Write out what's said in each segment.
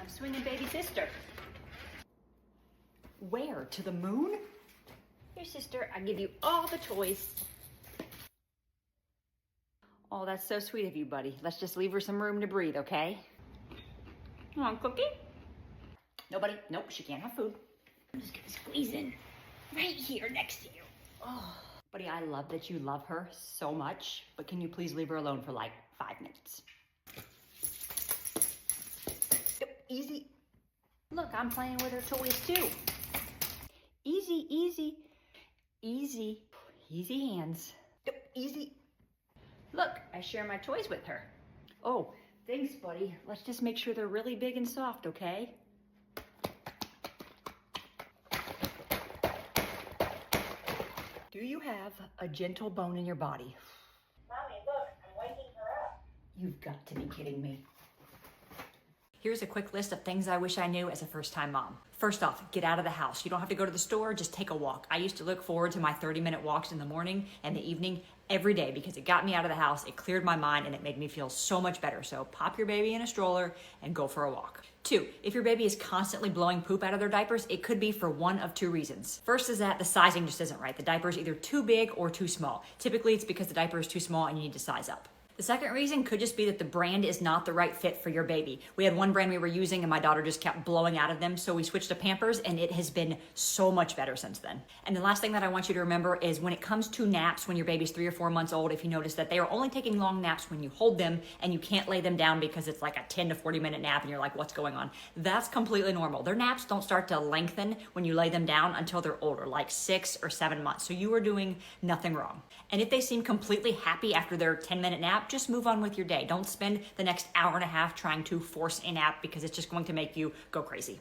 I'm swinging baby sister. Where? To the moon? Here, sister, I give you all the toys. Oh, that's so sweet of you, buddy. Let's just leave her some room to breathe, okay? Come on, Cookie. Nobody, nope, she can't have food. I'm just gonna squeeze in right here next to you. Oh, buddy, I love that you love her so much, but can you please leave her alone for like 5 minutes? Yep, easy. Look, I'm playing with her toys too. Easy, easy, easy, easy hands. Yep, easy. Look, I share my toys with her. Oh, thanks, buddy. Let's just make sure they're really big and soft, okay? Do you have a gentle bone in your body? Mommy, look, I'm waking her up. You've got to be kidding me. Here's a quick list of things I wish I knew as a first-time mom. First off, get out of the house. You don't have to go to the store, just take a walk. I used to look forward to my 30-minute walks in the morning and the evening every day because it got me out of the house, it cleared my mind, and it made me feel so much better. So pop your baby in a stroller and go for a walk. 2, if your baby is constantly blowing poop out of their diapers, it could be for one of 2 reasons. First is that the sizing just isn't right. The diaper is either too big or too small. Typically, it's because the diaper is too small and you need to size up. The second reason could just be that the brand is not the right fit for your baby. We had one brand we were using and my daughter just kept blowing out of them, so we switched to Pampers and it has been so much better since then. And the last thing that I want you to remember is when it comes to naps, when your baby's 3 or 4 months old, if you notice that they are only taking long naps when you hold them and you can't lay them down because it's like a 10 to 40 minute nap and you're like, what's going on? That's completely normal. Their naps don't start to lengthen when you lay them down until they're older, like 6 or 7 months. So you are doing nothing wrong. And if they seem completely happy after their 10-minute nap, just move on with your day. Don't spend the next hour and a half trying to force a nap because it's just going to make you go crazy.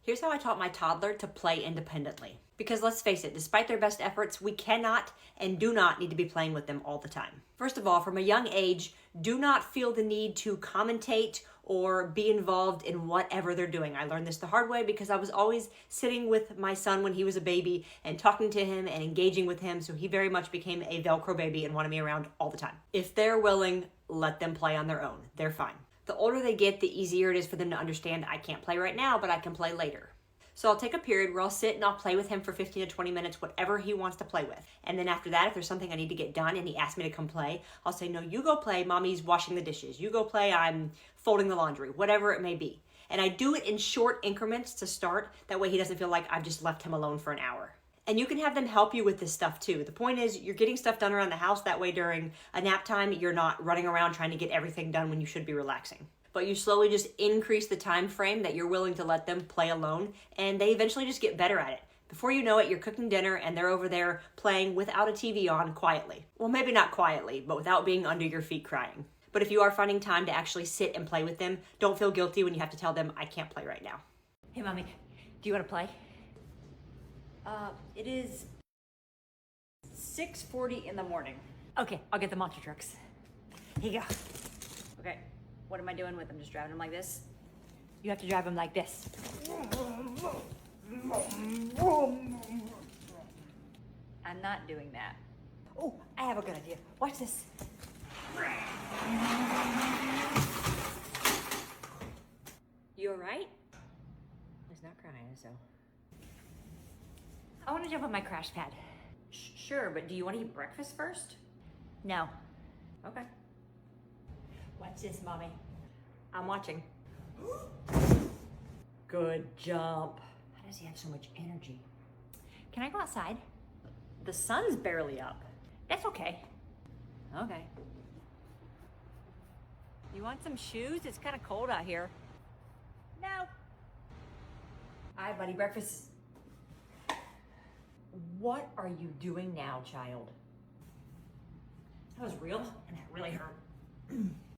Here's how I taught my toddler to play independently. Because let's face it, despite their best efforts, we cannot and do not need to be playing with them all the time. First of all, from a young age, do not feel the need to commentate or be involved in whatever they're doing. I learned this the hard way because I was always sitting with my son when he was a baby and talking to him and engaging with him, so he very much became a Velcro baby and wanted me around all the time. If they're willing, let them play on their own. They're fine. The older they get, the easier it is for them to understand I can't play right now, but I can play later. So I'll take a period where I'll sit and I'll play with him for 15 to 20 minutes, whatever he wants to play with. And then after that, if there's something I need to get done and he asks me to come play, I'll say, no, you go play, mommy's washing the dishes. You go play, I'm folding the laundry, whatever it may be. And I do it in short increments to start. That way he doesn't feel like I've just left him alone for an hour. And you can have them help you with this stuff too. The point is you're getting stuff done around the house. That way during a nap time, you're not running around trying to get everything done when you should be relaxing. But you slowly just increase the time frame that you're willing to let them play alone, and they eventually just get better at it. Before you know it, you're cooking dinner and they're over there playing without a TV on quietly. Well, maybe not quietly, but without being under your feet crying. But if you are finding time to actually sit and play with them, don't feel guilty when you have to tell them, I can't play right now. Hey, mommy, do you want to play? It is 6:40 in the morning. Okay, I'll get the monster trucks. Here you go. Okay. What am I doing with them? Just driving them like this? You have to drive them like this. I'm not doing that. Oh, I have a good idea. Watch this. You all right? He's not crying, so. I want to jump on my crash pad. Sure, but do you want to eat breakfast first? No. Okay. Watch this, mommy. I'm watching. Good jump. How does he have so much energy? Can I go outside? The sun's barely up. That's okay. Okay. You want some shoes? It's kind of cold out here. No. All right, buddy, breakfast. What are you doing now, child? That was real, and that really hurt.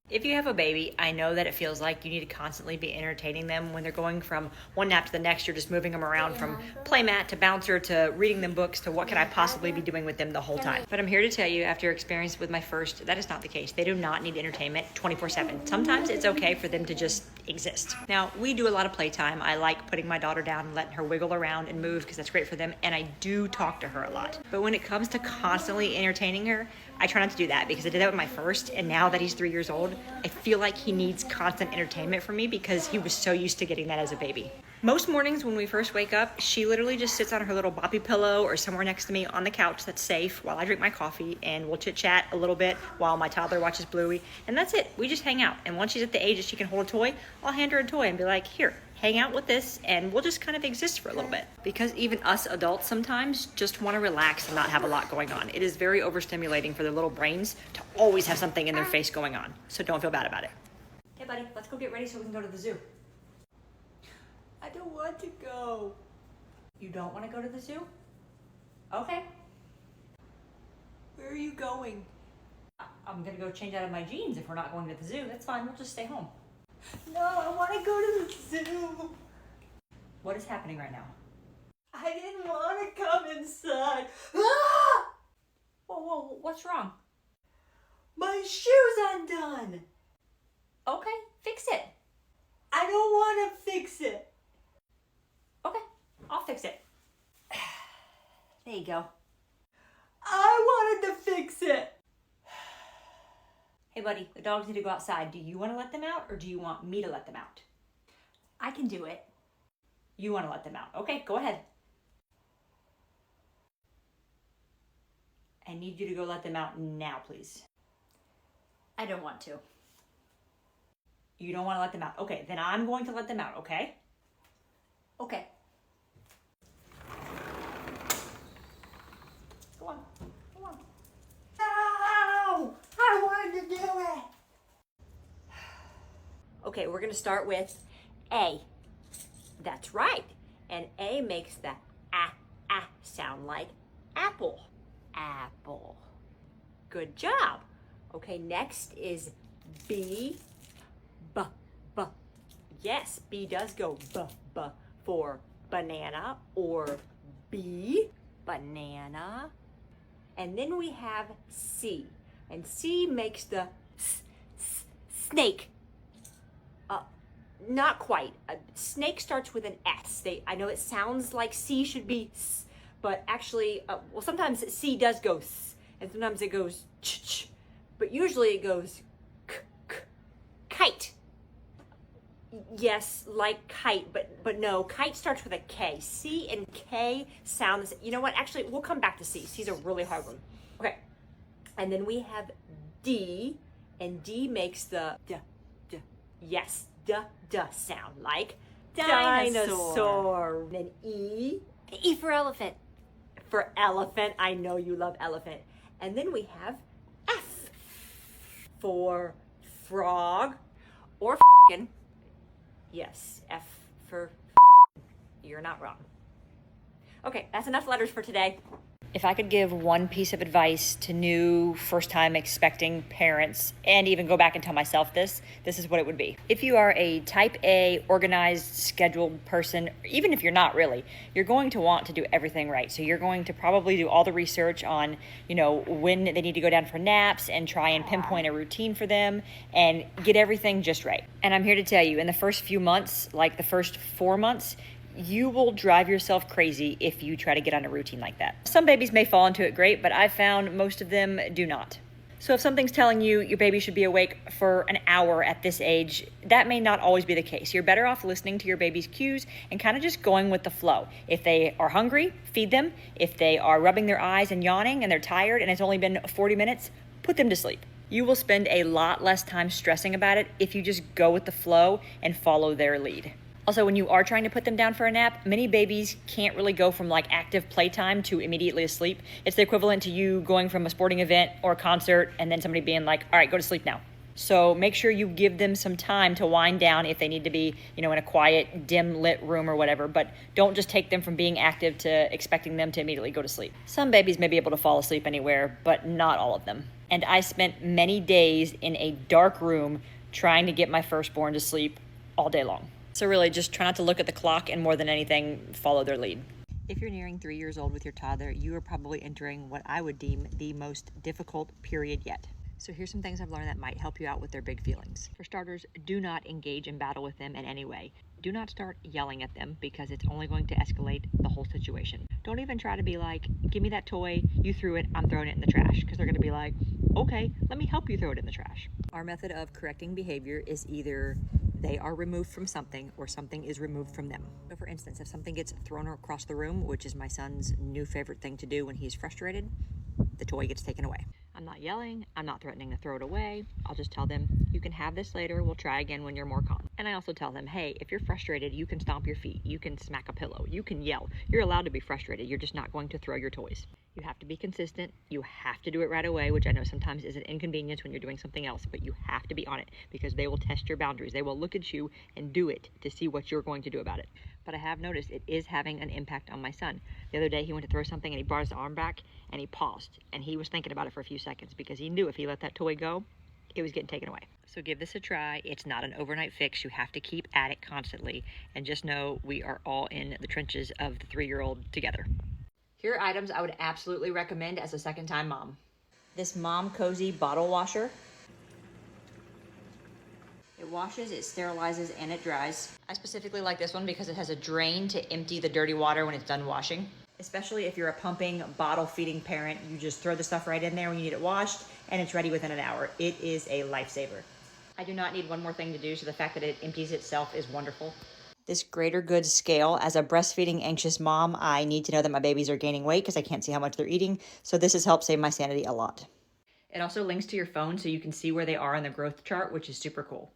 If you have a baby, I know that it feels like you need to constantly be entertaining them. When they're going from one nap to the next, you're just moving them around from playmat to bouncer to reading them books to what could I possibly be doing with them the whole time. But I'm here to tell you, after experience with my first, that is not the case. They do not need entertainment 24/7. Sometimes it's okay for them to just exist. Now, we do a lot of playtime. I like putting my daughter down and letting her wiggle around and move because that's great for them, and I do talk to her a lot. But when it comes to constantly entertaining her, I try not to do that because I did that with my first, and now that he's 3 years old, I feel like he needs constant entertainment from me because he was so used to getting that as a baby. Most mornings when we first wake up, she literally just sits on her little boppy pillow or somewhere next to me on the couch that's safe while I drink my coffee, and we'll chit chat a little bit while my toddler watches Bluey, and that's it. We just hang out. And once she's at the age that she can hold a toy, I'll hand her a toy and be like, here, hang out with this, and we'll just kind of exist for a little bit. Because even us adults sometimes just want to relax and not have a lot going on. It is very overstimulating for their little brains to always have something in their face going on. So don't feel bad about it. Hey buddy, let's go get ready so we can go to the zoo. I don't want to go. You don't want to go to the zoo? Okay. Where are you going? I'm gonna go change out of my jeans if we're not going to the zoo. That's fine, we'll just stay home. No, I want to go to the zoo. What is happening right now? I didn't want to come inside. Ah! Whoa, what's wrong? My shoe's undone. Okay, fix it. I don't want to fix it. Okay, I'll fix it. There you go. I wanted to fix it. Hey buddy, the dogs need to go outside. Do you want to let them out or do you want me to let them out? I can do it. You want to let them out. Okay, go ahead. I need you to go let them out now, please. I don't want to. You don't want to let them out. Okay, then I'm going to let them out, okay? Okay. Go on. Go on. No! I wanted to do it! Okay, we're gonna start with A. That's right. And A makes the ah sound like apple. Apple. Good job. Okay, next is B. B. Yes, B does go B for banana, or B, banana. And then we have C, and C makes the snake. Not quite. Snake starts with an S. I know it sounds like C should be S, but actually, well, sometimes C does go S, and sometimes it goes ch, but usually it goes kite. Yes, like kite, but no, kite starts with a K. C and K sound the same. You know what? Actually, we'll come back to C. C's a really hard one. Okay. And then we have D, and D makes the yes, sound like dinosaur. And then E. E for elephant. For elephant. I know you love elephant. And then we have F for frog, or f***ing. Yes, F for you're not wrong. Okay, that's enough letters for today. If I could give one piece of advice to new first-time expecting parents, and even go back and tell myself this is what it would be. If you are a type A, organized, scheduled person, even if you're not really, you're going to want to do everything right. So you're going to probably do all the research on, when they need to go down for naps and try and pinpoint a routine for them and get everything just right. And I'm here to tell you, in the first few months, like the first 4 months, you will drive yourself crazy if you try to get on a routine like that. Some babies may fall into it great, but I've found most of them do not. So if something's telling you your baby should be awake for an hour at this age, that may not always be the case. You're better off listening to your baby's cues and kind of just going with the flow. If they are hungry, feed them. If they are rubbing their eyes and yawning and they're tired and it's only been 40 minutes, put them to sleep. You will spend a lot less time stressing about it if you just go with the flow and follow their lead. Also, when you are trying to put them down for a nap, many babies can't really go from like active playtime to immediately asleep. It's the equivalent to you going from a sporting event or a concert and then somebody being like, all right, go to sleep now. So make sure you give them some time to wind down if they need to be, in a quiet, dim lit room or whatever, but don't just take them from being active to expecting them to immediately go to sleep. Some babies may be able to fall asleep anywhere, but not all of them. And I spent many days in a dark room trying to get my firstborn to sleep all day long. So really, just try not to look at the clock and more than anything, follow their lead. If you're nearing 3 years old with your toddler, you are probably entering what I would deem the most difficult period yet. So here's some things I've learned that might help you out with their big feelings. For starters, do not engage in battle with them in any way. Do not start yelling at them because it's only going to escalate the whole situation. Don't even try to be like, give me that toy, you threw it, I'm throwing it in the trash, because they're going to be like, okay, let me help you throw it in the trash. Our method of correcting behavior is either they are removed from something or something is removed from them. So for instance, if something gets thrown across the room, which is my son's new favorite thing to do when he's frustrated, the toy gets taken away. I'm not yelling, I'm not threatening to throw it away. I'll just tell them, you can have this later, we'll try again when you're more calm. And I also tell them, hey, if you're frustrated, you can stomp your feet, you can smack a pillow, you can yell. You're allowed to be frustrated, you're just not going to throw your toys. You have to be consistent, you have to do it right away, which I know sometimes is an inconvenience when you're doing something else, but you have to be on it because they will test your boundaries. They will look at you and do it to see what you're going to do about it. But I have noticed it is having an impact on my son. The other day he went to throw something and he brought his arm back and he paused and he was thinking about it for a few seconds because he knew if he let that toy go, it was getting taken away. So give this a try. It's not an overnight fix. You have to keep at it constantly and just know we are all in the trenches of the 3-year-old together. Here are items I would absolutely recommend as a second-time mom. This Mom Cozy bottle washer. It washes, it sterilizes, and it dries. I specifically like this one because it has a drain to empty the dirty water when it's done washing. Especially if you're a pumping, bottle feeding parent, you just throw the stuff right in there when you need it washed and it's ready within an hour. It is a lifesaver. I do not need one more thing to do, so the fact that it empties itself is wonderful. This Greater Good scale. As a breastfeeding anxious mom, I need to know that my babies are gaining weight because I can't see how much they're eating. So this has helped save my sanity a lot. It also links to your phone so you can see where they are on the growth chart, which is super cool.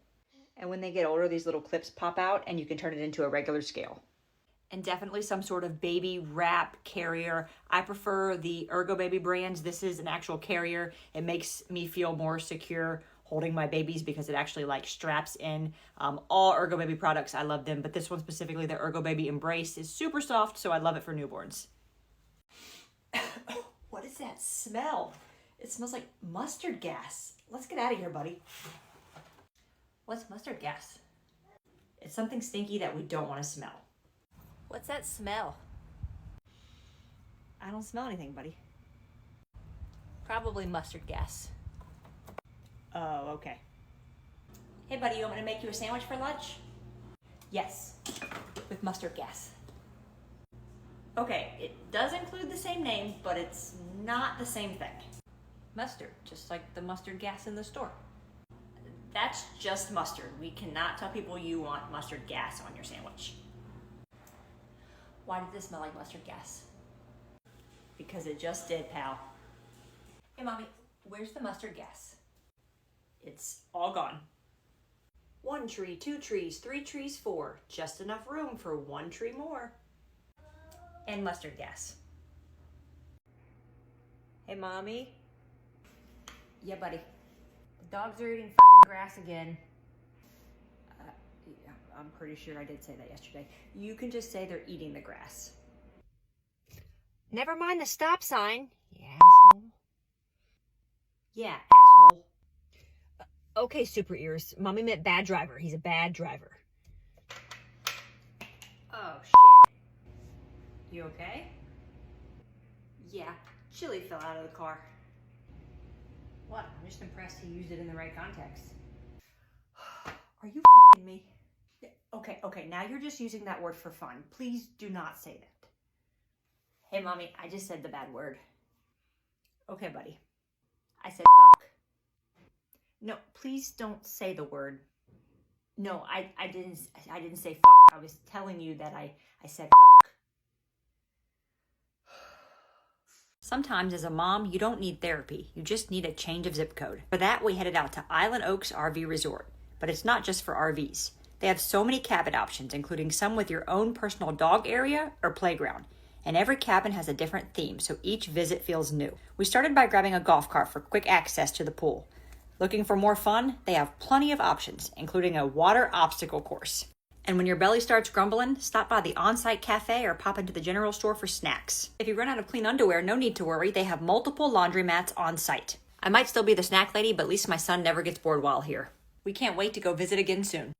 And when they get older, these little clips pop out and you can turn it into a regular scale. And definitely some sort of baby wrap carrier. I prefer the Ergo Baby brands. This is an actual carrier. It makes me feel more secure holding my babies because it actually like straps in. All Ergo Baby products, I love them, but this one specifically, the Ergo Baby Embrace, is super soft, so I love it for newborns. What is that smell? It smells like mustard gas. Let's get out of here, buddy. What's mustard gas? It's something stinky that we don't want to smell. What's that smell? I don't smell anything, buddy. Probably mustard gas. Oh, okay. Hey, buddy, you want me to make you a sandwich for lunch? Yes, with mustard gas. Okay, it does include the same name, but it's not the same thing. Mustard, just like the mustard gas in the store. That's just mustard. We cannot tell people you want mustard gas on your sandwich. Why did this smell like mustard gas? Because it just did, pal. Hey, Mommy, where's the mustard gas? It's all gone. 1 tree, 2 trees, 3 trees, 4. Just enough room for 1 tree more. And mustard gas. Hey, Mommy. Yeah, buddy. The dogs are eating fucking grass again. Yeah, I'm pretty sure I did say that yesterday. You can just say they're eating the grass. Never mind the stop sign, you asshole. Yeah, asshole. Okay, super ears. Mommy meant bad driver. He's a bad driver. Oh, shit. You okay? Yeah, Chili fell out of the car. What? I'm just impressed he used it in the right context. Are you fucking me? Okay, now you're just using that word for fun. Please do not say that. Hey, Mommy, I just said the bad word. Okay, buddy. I said fuck. No, please don't say the word. No, I didn't say fuck. I was telling you that I said fuck. Sometimes as a mom, you don't need therapy. You just need a change of zip code. For that, we headed out to Island Oaks RV Resort. But it's not just for RVs. They have so many cabin options, including some with your own personal dog area or playground. And every cabin has a different theme, so each visit feels new. We started by grabbing a golf cart for quick access to the pool. Looking for more fun? They have plenty of options, including a water obstacle course. And when your belly starts grumbling, stop by the on-site cafe or pop into the general store for snacks. If you run out of clean underwear, no need to worry. They have multiple laundromats on site. I might still be the snack lady, but at least my son never gets bored while here. We can't wait to go visit again soon.